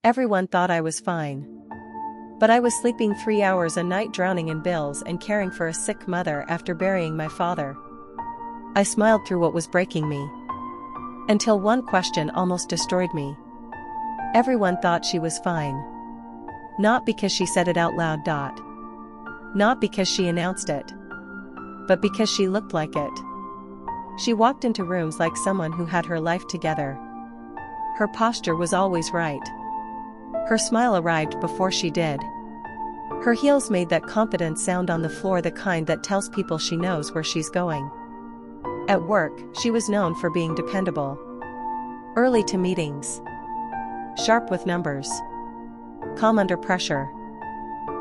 Everyone thought I was fine. But I was sleeping 3 hours a night, drowning in bills and caring for a sick mother after burying my father. I smiled through what was breaking me. Until one question almost destroyed me. Everyone thought she was fine. Not because she said it out loud. Not because she announced it. But because she looked like it. She walked into rooms like someone who had her life together. Her posture was always right. Her smile arrived before she did. Her heels made that confident sound on the floor, the kind that tells people she knows where she's going. At work, she was known for being dependable. Early to meetings. Sharp with numbers. Calm under pressure.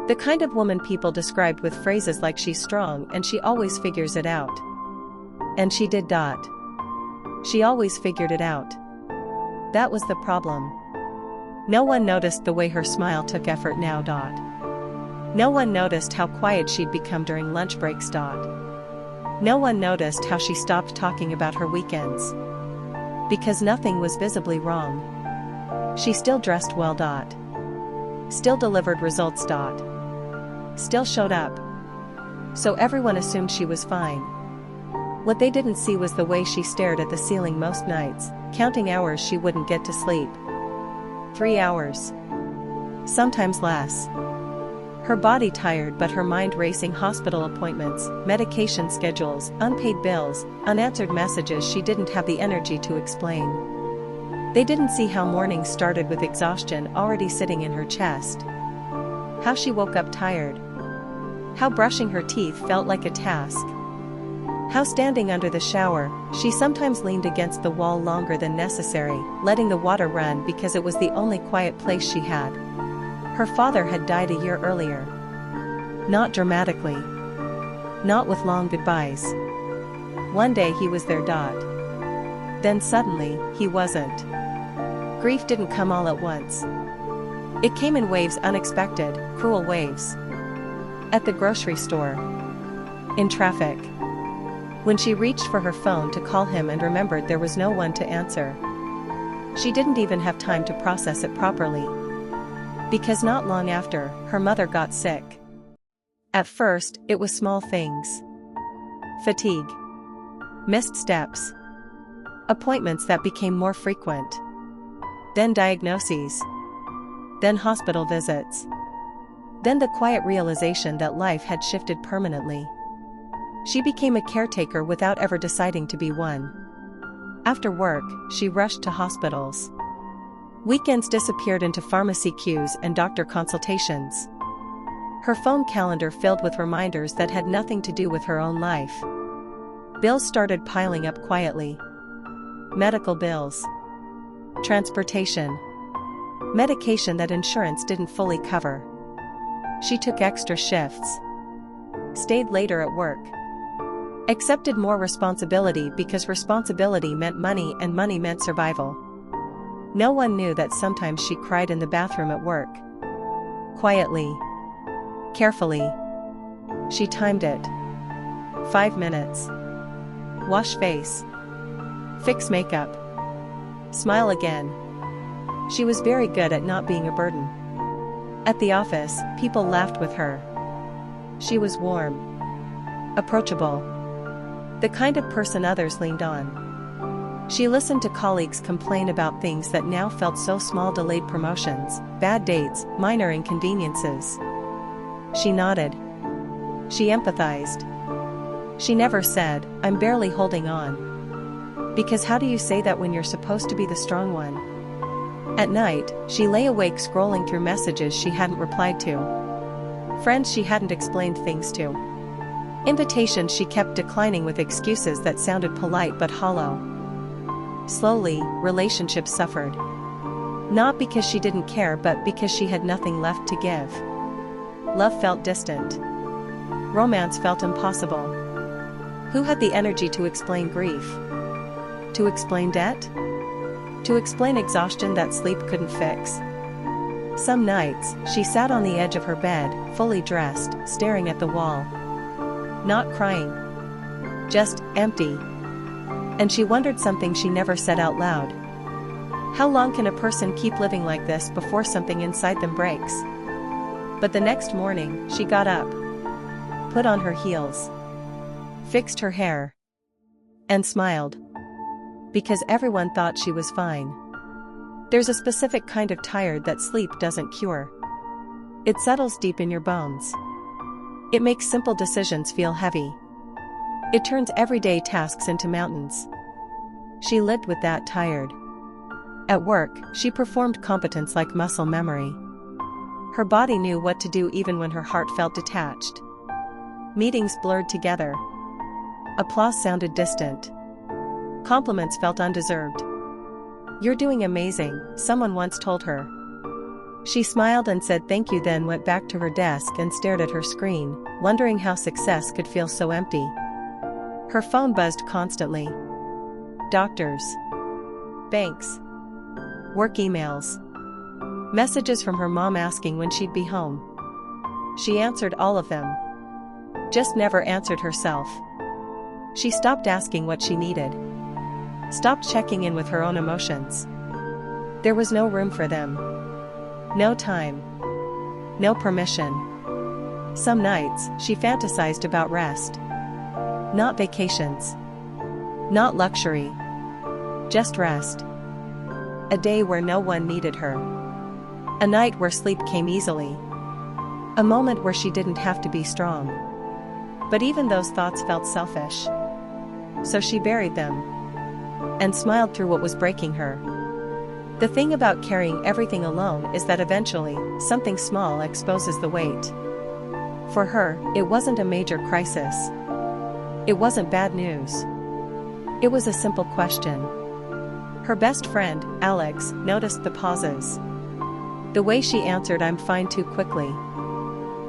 The kind of woman people described with phrases like she's strong and she always figures it out. And she did. She always figured it out. That was the problem. No one noticed the way her smile took effort now. No one noticed how quiet she'd become during lunch breaks. No one noticed how she stopped talking about her weekends. Because nothing was visibly wrong. She still dressed well. Still delivered results. Still showed up. So everyone assumed she was fine. What they didn't see was the way she stared at the ceiling most nights, counting hours she wouldn't get to sleep. 3 hours. Sometimes less. Her body tired but her mind racing, hospital appointments, medication schedules, unpaid bills, unanswered messages she didn't have the energy to explain. They didn't see how mornings started with exhaustion already sitting in her chest. How she woke up tired. How brushing her teeth felt like a task. How standing under the shower, she sometimes leaned against the wall longer than necessary, letting the water run because it was the only quiet place she had. Her father had died a year earlier. Not dramatically. Not with long goodbyes. One day he was there. Then suddenly, he wasn't. Grief didn't come all at once. It came in waves, unexpected, cruel waves. At the grocery store. In traffic. When she reached for her phone to call him and remembered there was no one to answer. She didn't even have time to process it properly. Because not long after, her mother got sick. At first, it was small things. Fatigue. Missed steps. Appointments that became more frequent. Then diagnoses. Then hospital visits. Then the quiet realization that life had shifted permanently. She became a caretaker without ever deciding to be one. After work, she rushed to hospitals. Weekends disappeared into pharmacy queues and doctor consultations. Her phone calendar filled with reminders that had nothing to do with her own life. Bills started piling up quietly. Medical bills. Transportation. Medication that insurance didn't fully cover. She took extra shifts. Stayed later at work. Accepted more responsibility because responsibility meant money and money meant survival. No one knew that sometimes she cried in the bathroom at work. Quietly. Carefully. She timed it. 5 minutes. Wash face. Fix makeup. Smile again. She was very good at not being a burden. At the office, people laughed with her. She was warm. Approachable. The kind of person others leaned on. She listened to colleagues complain about things that now felt so small: delayed promotions, bad dates, minor inconveniences. She nodded. She empathized. She never said, "I'm barely holding on." Because how do you say that when you're supposed to be the strong one? At night, she lay awake scrolling through messages she hadn't replied to. Friends she hadn't explained things to. Invitations she kept declining with excuses that sounded polite but hollow. Slowly, relationships suffered. Not because she didn't care but because she had nothing left to give. Love felt distant. Romance felt impossible. Who had the energy to explain grief? To explain debt? To explain exhaustion that sleep couldn't fix? Some nights, she sat on the edge of her bed, fully dressed, staring at the wall. Not crying. Just empty. And she wondered something she never said out loud. How long can a person keep living like this before something inside them breaks? But the next morning, she got up, put on her heels, fixed her hair, and smiled. Because everyone thought she was fine. There's a specific kind of tired that sleep doesn't cure. It settles deep in your bones. It makes simple decisions feel heavy. It turns everyday tasks into mountains. She lived with that tired. At work, she performed competence like muscle memory. Her body knew what to do even when her heart felt detached. Meetings blurred together. Applause sounded distant. Compliments felt undeserved. "You're doing amazing," someone once told her. She smiled and said thank you, then went back to her desk and stared at her screen, wondering how success could feel so empty. Her phone buzzed constantly. Doctors, banks, work emails, messages from her mom asking when she'd be home. She answered all of them. Just never answered herself. She stopped asking what she needed. Stopped checking in with her own emotions. There was no room for them. No time. No permission. Some nights, she fantasized about rest. Not vacations. Not luxury. Just rest. A day where no one needed her. A night where sleep came easily. A moment where she didn't have to be strong. But even those thoughts felt selfish. So she buried them. And smiled through what was breaking her. The thing about carrying everything alone is that eventually, something small exposes the weight. For her, it wasn't a major crisis. It wasn't bad news. It was a simple question. Her best friend, Alex, noticed the pauses. The way she answered "I'm fine" too quickly.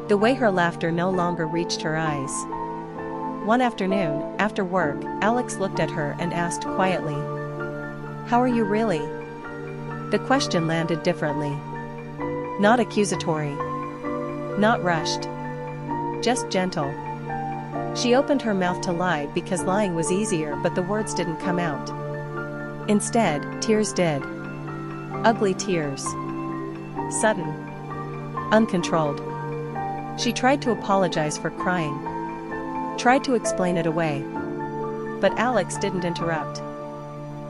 The way her laughter no longer reached her eyes. One afternoon, after work, Alex looked at her and asked quietly, "How are you really?" The question landed differently. Not accusatory. Not rushed. Just gentle. She opened her mouth to lie because lying was easier, but the words didn't come out. Instead, tears did. Ugly tears. Sudden. Uncontrolled. She tried to apologize for crying. Tried to explain it away. But Alex didn't interrupt.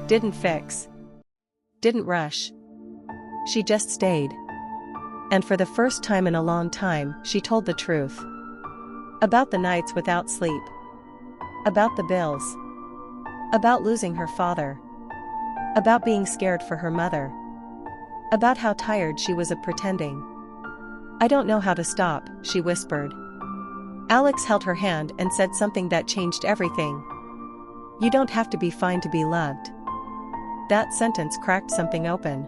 Didn't fix. Didn't rush. She just stayed. And for the first time in a long time, she told the truth. About the nights without sleep. About the bills. About losing her father. About being scared for her mother. About how tired she was of pretending. "I don't know how to stop," she whispered. Alex held her hand and said something that changed everything. "You don't have to be fine to be loved." That sentence cracked something open.